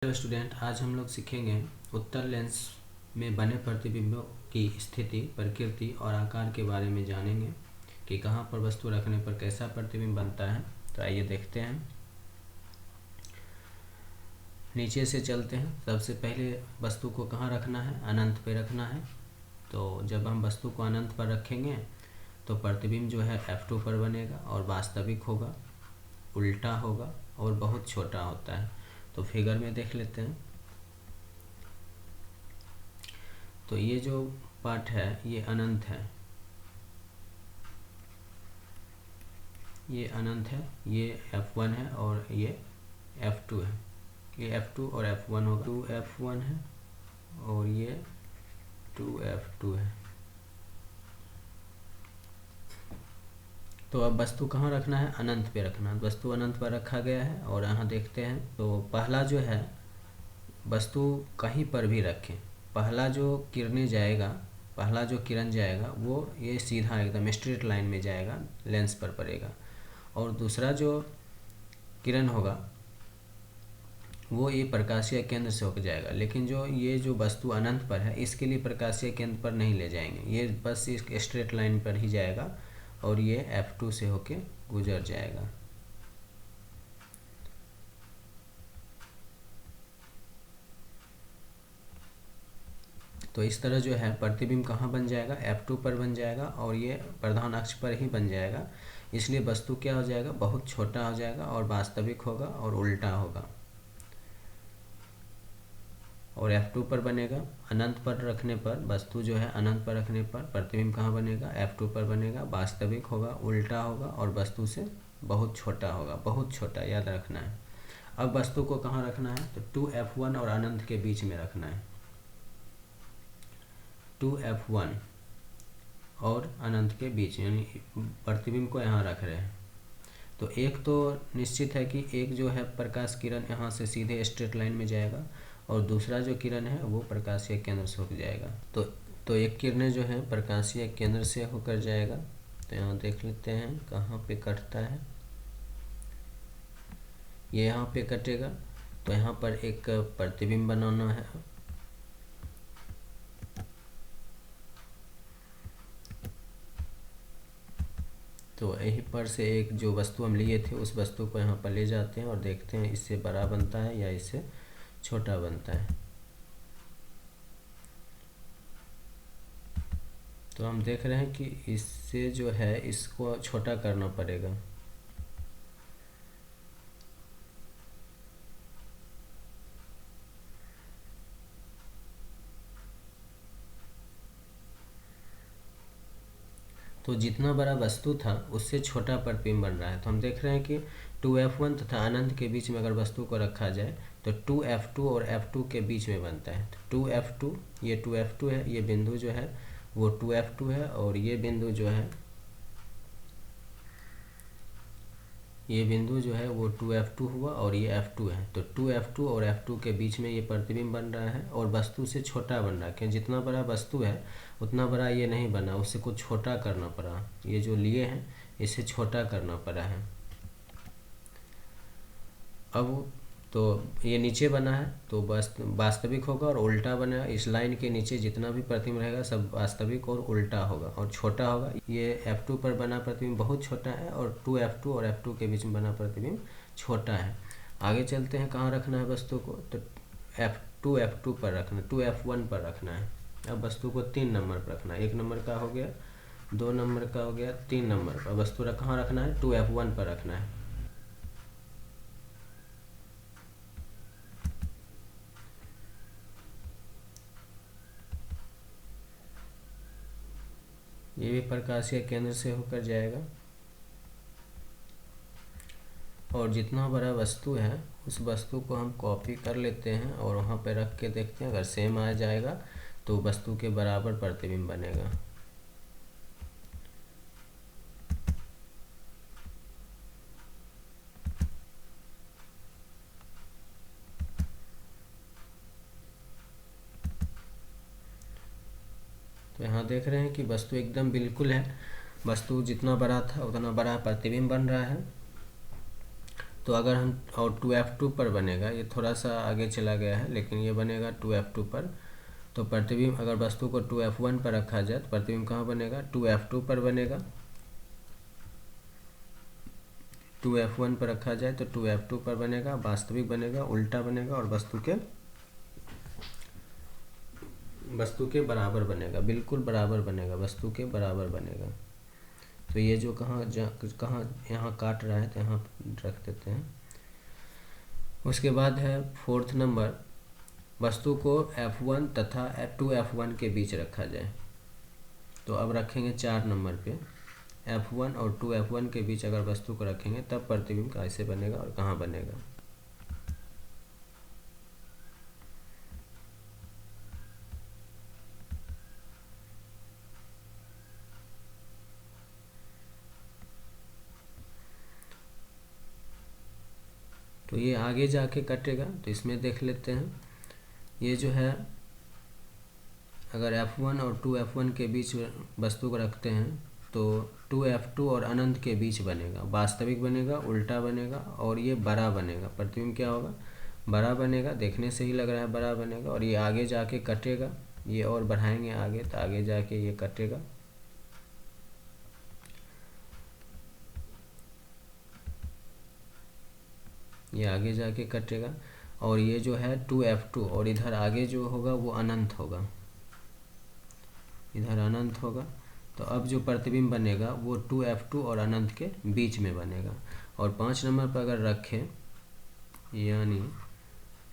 Hello student, आज हम लोग सीखेंगे उत्तल लेंस में बने प्रतिबिंबों की स्थिति, प्रकृति और आकार के बारे में जानेंगे कि कहाँ पर वस्तु रखने पर कैसा प्रतिबिंब बनता है। तो आइए देखते हैं। नीचे से चलते हैं। सबसे पहले वस्तु को कहाँ रखना है? अनंत पे रखना है। तो जब हम वस्तु को अनंत पर रखेंगे तो प्रतिबिंब जो है F2 पर बनेगा और वास्तविक होगा, उल्टा होगा और बहुत छोटा होता है। तो फिगर में देख लेते हैं। तो ये जो पार्ट है ये अनंत है, ये अनंत है, ये F1 है और ये F2 है। ये F2 और F1 होगा। 2F1 है और ये 2F2 है। तो अब वस्तु कहाँ रखना है? अनंत पे रखना है। वस्तु अनंत पर रखा गया है और यहाँ देखते हैं। तो पहला जो है, वस्तु कहीं पर भी रखें, पहला जो किरणें जाएगा, पहला जो किरण जाएगा वो ये सीधा एकदम स्ट्रेट लाइन में जाएगा, लेंस पर पड़ेगा। और दूसरा जो किरण होगा वो ये प्रकाशीय केंद्र से होकर जाएगा। लेकिन जो ये जो वस्तु अनंत पर है इसके लिए प्रकाशीय केंद्र पर नहीं ले जाएंगे, ये बस इस स्ट्रेट लाइन पर ही जाएगा और ये F2 से होके गुजर जाएगा। तो इस तरह जो है प्रतिबिंब कहाँ बन जाएगा? F2 पर बन जाएगा और ये प्रधान अक्ष पर ही बन जाएगा। इसलिए वस्तु क्या हो जाएगा? बहुत छोटा हो जाएगा और वास्तविक होगा और उल्टा होगा। और F2 पर बनेगा। अनंत पर रखने पर, वस्तु जो है अनंत पर रखने पर प्रतिबिंब कहाँ बनेगा? F2 पर बनेगा, वास्तविक होगा, उल्टा होगा और वस्तु से बहुत छोटा होगा, बहुत छोटा, याद रखना है। अब वस्तु को कहाँ रखना है? तो 2F1 और अनंत के बीच में रखना है। 2F1 और अनंत के बीच, यानी प्रतिबिंब को यहाँ रख रहे हैं। तो एक तो निश्चित है कि एक जो है प्रकाश किरण यहाँ से सीधे स्ट्रेट लाइन में जाएगा और दूसरा जो किरण है वो प्रकाशीय केंद्र से होकर जाएगा। तो एक किरण जो है प्रकाशीय केंद्र से होकर जाएगा। तो यहाँ देख लेते हैं कहाँ पे कटता है। ये यहाँ पे कटेगा। तो यहाँ पर एक प्रतिबिंब बनाना है। तो यहीं पर से एक जो वस्तु हम लिए थे उस वस्तु को यहाँ पर ले जाते हैं और देखते हैं इससे बड़ा बनता है या इससे छोटा बनता है। तो हम देख रहे हैं कि इससे जो है इसको छोटा करना पड़ेगा। तो जितना बड़ा वस्तु था उससे छोटा प्रतिबिंब बन रहा है। तो हम देख रहे हैं कि 2F1 तथा अनंत के बीच में अगर वस्तु को रखा जाए तो 2F2 और F2 के बीच में बनता है। तो 2F2, ये 2F2 है, ये बिंदु जो है वो 2F2 है और ये बिंदु जो है, ये बिंदु जो है वो 2F2 हुआ और ये F2 है। तो 2F2 और F2 के बीच में ये प्रतिबिंब बन रहा है और वस्तु से छोटा बन रहा है। क्योंकि जितना बड़ा वस्तु है उतना बड़ा ये नहीं बना, उससे कुछ छोटा करना पड़ा। ये जो लिए हैं इसे छोटा करना पड़ा है। अब तो ये नीचे बना है तो वास्तविक होगा और उल्टा बनेगा। इस लाइन के नीचे जितना भी प्रतिबिंब रहेगा सब वास्तविक और उल्टा होगा और छोटा होगा। ये F2 पर बना प्रतिबिंब बहुत छोटा है और 2F2 और F2 के बीच में बना प्रतिबिंब छोटा है। आगे चलते हैं, कहाँ रखना है वस्तु को? तो F2 पर रखना, 2F1 पर रखना है। अब वस्तु को 3 नंबर पर रखना है। 1 नंबर का हो गया, 2 नंबर का हो गया, 3 नंबर पर वस्तु कहाँ रखना है? 2F1 पर रखना है। ये भी प्रकाशीय केंद्र से होकर जाएगा और जितना बड़ा वस्तु है उस वस्तु को हम कॉपी कर लेते हैं और वहाँ पे रख के देखते हैं। अगर सेम आ जाएगा तो वस्तु के बराबर प्रतिबिंब बनेगा। तो यहाँ देख रहे हैं कि वस्तु एकदम बिल्कुल है, वस्तु जितना बड़ा था उतना बड़ा प्रतिबिंब बन रहा है। तो अगर हम और 2F2 पर बनेगा, ये थोड़ा सा आगे चला गया है लेकिन ये बनेगा 2F2 पर। तो प्रतिबिंब अगर वस्तु को 2F1 पर रखा जाए तो प्रतिबिंब कहाँ बनेगा, 2F2 पर बनेगा। 2F1 पर रखा जाए तो 2F2 पर बनेगा, वास्तविक बनेगा, उल्टा बनेगा और वस्तु के बराबर बनेगा, बिल्कुल बराबर बनेगा, वस्तु के बराबर बनेगा। तो ये जो कहाँ यहाँ काट रहा है तो यहाँ रख देते हैं। उसके बाद है 4th नंबर, वस्तु को F1 तथा 2F1 के बीच रखा जाए। तो अब रखेंगे 4 नंबर पे, F1 और 2F1 के बीच अगर वस्तु को रखेंगे तब प्रतिबिंब कैसे बनेगा और कहाँ बनेगा। तो ये आगे जाके कटेगा, तो इसमें देख लेते हैं। ये जो है अगर F1 और 2F1 के बीच वस्तु को रखते हैं तो 2F2 और अनंत के बीच बनेगा, वास्तविक बनेगा, उल्टा बनेगा और ये बड़ा बनेगा। प्रतिबिंब क्या होगा, बड़ा बनेगा, देखने से ही लग रहा है बड़ा बनेगा। और ये आगे जाके कटेगा, ये और बढ़ाएंगे आगे तो आगे जाके ये कटेगा। ये आगे जाके कटेगा और ये जो है 2F2 और इधर आगे जो होगा वो अनंत होगा, इधर अनंत होगा। तो अब जो प्रतिबिंब बनेगा वो 2F2 और अनंत के बीच में बनेगा। और 5 नंबर पर अगर रखें, यानी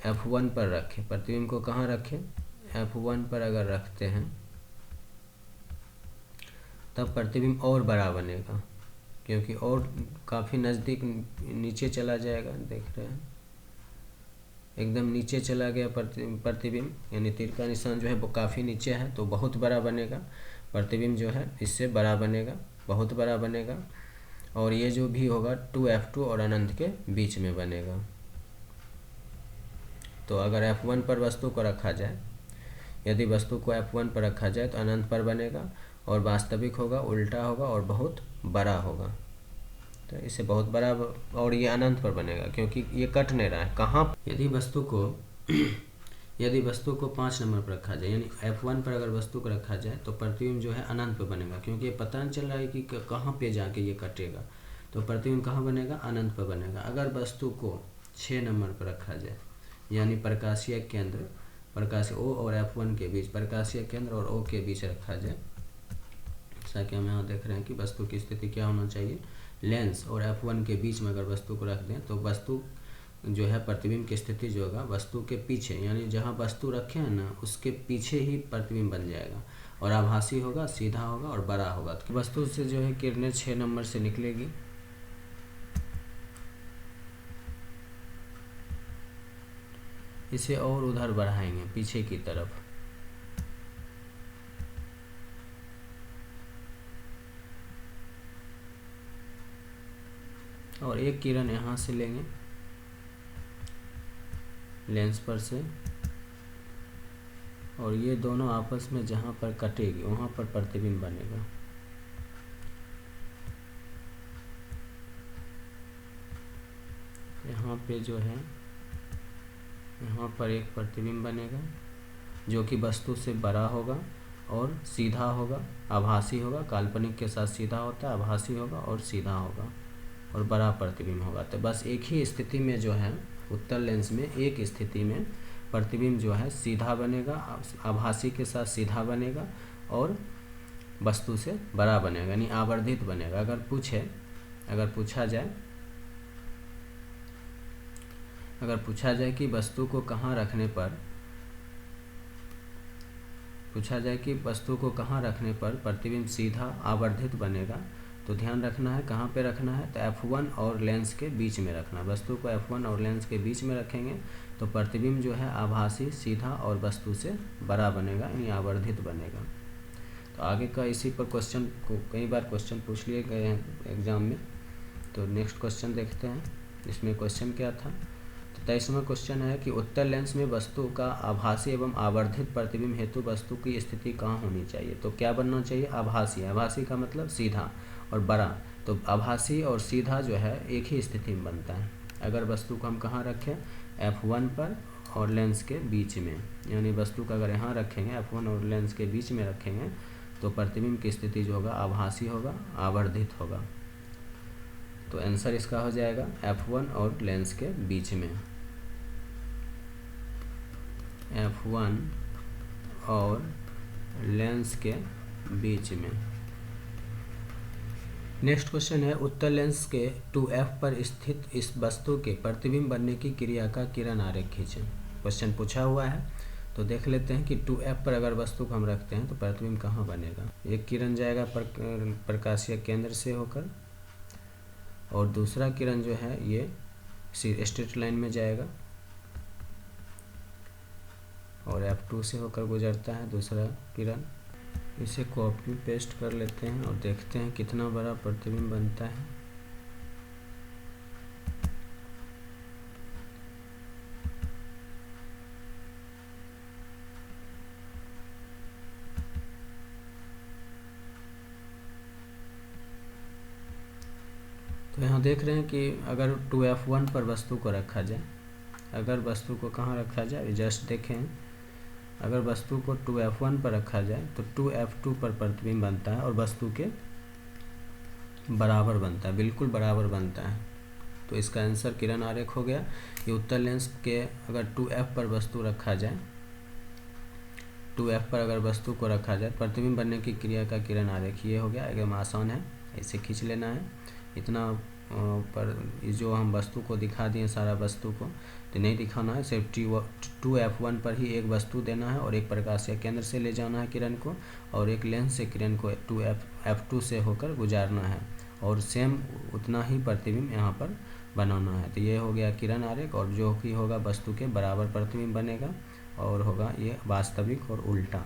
F1 पर रखें, प्रतिबिंब को कहाँ रखें, F1 पर अगर रखते हैं तब प्रतिबिंब और बड़ा बनेगा, क्योंकि और काफ़ी नज़दीक नीचे चला जाएगा। देख रहे हैं एकदम नीचे चला गया प्रतिबिंब, यानी तीर का निशान जो है वो काफ़ी नीचे है, तो बहुत बड़ा बनेगा। प्रतिबिंब जो है इससे बड़ा बनेगा, बहुत बड़ा बनेगा। और ये जो भी होगा 2F2 और अनंत के बीच में बनेगा। तो अगर F1 पर वस्तु को रखा जाए, यदि वस्तु को F1 पर रखा जाए तो अनंत पर बनेगा और वास्तविक होगा, उल्टा होगा और बहुत बड़ा होगा। तो इसे बहुत बड़ा, और ये अनंत पर बनेगा क्योंकि ये कट नहीं रहा है। कहाँ यदि वस्तु को 5 नंबर पर रखा जाए, यानी F1 पर अगर वस्तु को रखा जाए तो प्रतिबिंब जो है अनंत पर बनेगा, क्योंकि ये पता नहीं चल रहा है कि कहाँ पे जाके ये कटेगा। तो प्रतिबिंब कहाँ बनेगा, अनंत पर बनेगा। अगर वस्तु को 6 नंबर पर रखा जाए, यानी प्रकाशीय केंद्र, प्रकाशीय O और F1 के बीच, प्रकाशीय केंद्र और O के बीच रखा जाए, जैसा कि हम यहाँ देख रहे हैं कि वस्तु की स्थिति क्या होना चाहिए, लेंस और F1 के बीच में अगर वस्तु को रख दें तो वस्तु जो है प्रतिबिंब की स्थिति जो होगा वस्तु के पीछे, यानी जहाँ वस्तु रखे हैं ना उसके पीछे ही प्रतिबिंब बन जाएगा और आभासी होगा, सीधा होगा और बड़ा होगा। तो वस्तु से जो है किरणें 6 नंबर से निकलेगी। इसे और उधर बढ़ाएंगे पीछे की तरफ। और एक किरण यहाँ से लेंगे लेंस पर से, और ये दोनों आपस में जहाँ पर कटेगी वहाँ पर प्रतिबिंब बनेगा। यहाँ पे जो है यहाँ पर एक प्रतिबिंब बनेगा जो कि वस्तु से बड़ा होगा और सीधा होगा, आभासी होगा। काल्पनिक के साथ सीधा होता है, आभासी होगा और सीधा होगा और बड़ा प्रतिबिंब होगा। तो बस एक ही स्थिति में जो है उत्तल लेंस में एक स्थिति में प्रतिबिंब जो है सीधा बनेगा, आभासी के साथ सीधा बनेगा और वस्तु से बड़ा बनेगा, यानी आवर्धित बनेगा। अगर पूछा जाए कि वस्तु को कहाँ रखने पर प्रतिबिंब सीधा आवर्धित बनेगा, तो ध्यान रखना है कहाँ पे रखना है, तो F1 और लेंस के बीच में रखना। वस्तु को F1 और लेंस के बीच में रखेंगे तो प्रतिबिंब जो है आभासी, सीधा और वस्तु से बड़ा बनेगा, यानी आवर्धित बनेगा। तो आगे का इसी पर क्वेश्चन को कई बार क्वेश्चन पूछ लिए गए हैं एग्जाम में। तो नेक्स्ट क्वेश्चन देखते हैं, इसमें क्वेश्चन क्या था। तो 23वां क्वेश्चन है कि उत्तल लेंस में वस्तु का आभासी एवं आवर्धित प्रतिबिंब हेतु वस्तु की स्थिति कहाँ होनी चाहिए। तो क्या बनना चाहिए, आभासी का मतलब सीधा और बड़ा। तो आभासी और सीधा जो है एक ही स्थिति में बनता है। अगर वस्तु को हम कहाँ रखें, F1 पर और लेंस के बीच में, यानी वस्तु को अगर यहाँ रखेंगे F1 और लेंस के बीच में रखेंगे तो प्रतिबिंब की स्थिति जो होगा आभासी होगा, आवर्धित होगा। तो आंसर इसका हो जाएगा F1 और लेंस के बीच में, F1 और लेंस के बीच में। नेक्स्ट क्वेश्चन है, उत्तल लेंस के 2F पर स्थित इस वस्तु के प्रतिबिंब बनने की क्रिया का किरण आरेख खींचें। क्वेश्चन पूछा हुआ है तो देख लेते हैं कि 2F पर अगर वस्तु को हम रखते हैं तो प्रतिबिंब कहाँ बनेगा। एक किरण जाएगा प्रकाशीय केंद्र से होकर और दूसरा किरण जो है ये स्ट्रेट लाइन में जाएगा और F2 से होकर गुजरता है दूसरा किरण। इसे कॉपी पेस्ट कर लेते हैं और देखते हैं कितना बड़ा प्रतिबिंब बनता है। तो यहाँ देख रहे हैं कि अगर 2F1 पर वस्तु को रखा जाए, अगर वस्तु को कहाँ रखा जाए, जस्ट देखें, अगर वस्तु को 2F1 पर रखा जाए तो 2F2 पर प्रतिबिंब बनता है और वस्तु के बराबर बनता है, बिल्कुल बराबर बनता है। तो इसका आंसर किरण आरेख हो गया। ये उत्तल लेंस के अगर 2F पर वस्तु रखा जाए, 2F पर अगर वस्तु को रखा जाए, प्रतिबिंब बनने की क्रिया का किरण आरेख ये हो गया। एकदम आसान है, ऐसे खींच लेना है। इतना पर जो हम वस्तु को दिखा दिए सारा वस्तु को तो नहीं दिखाना है, सिर्फ 2F1 पर ही एक वस्तु देना है और एक प्रकाशीय केंद्र से ले जाना है किरण को और एक लेंस से किरण को 2F2 से होकर गुजारना है और सेम उतना ही प्रतिबिंब यहाँ पर बनाना है। तो ये हो गया किरण आरेख और जो कि होगा वस्तु के बराबर प्रतिबिंब बनेगा और होगा ये वास्तविक और उल्टा।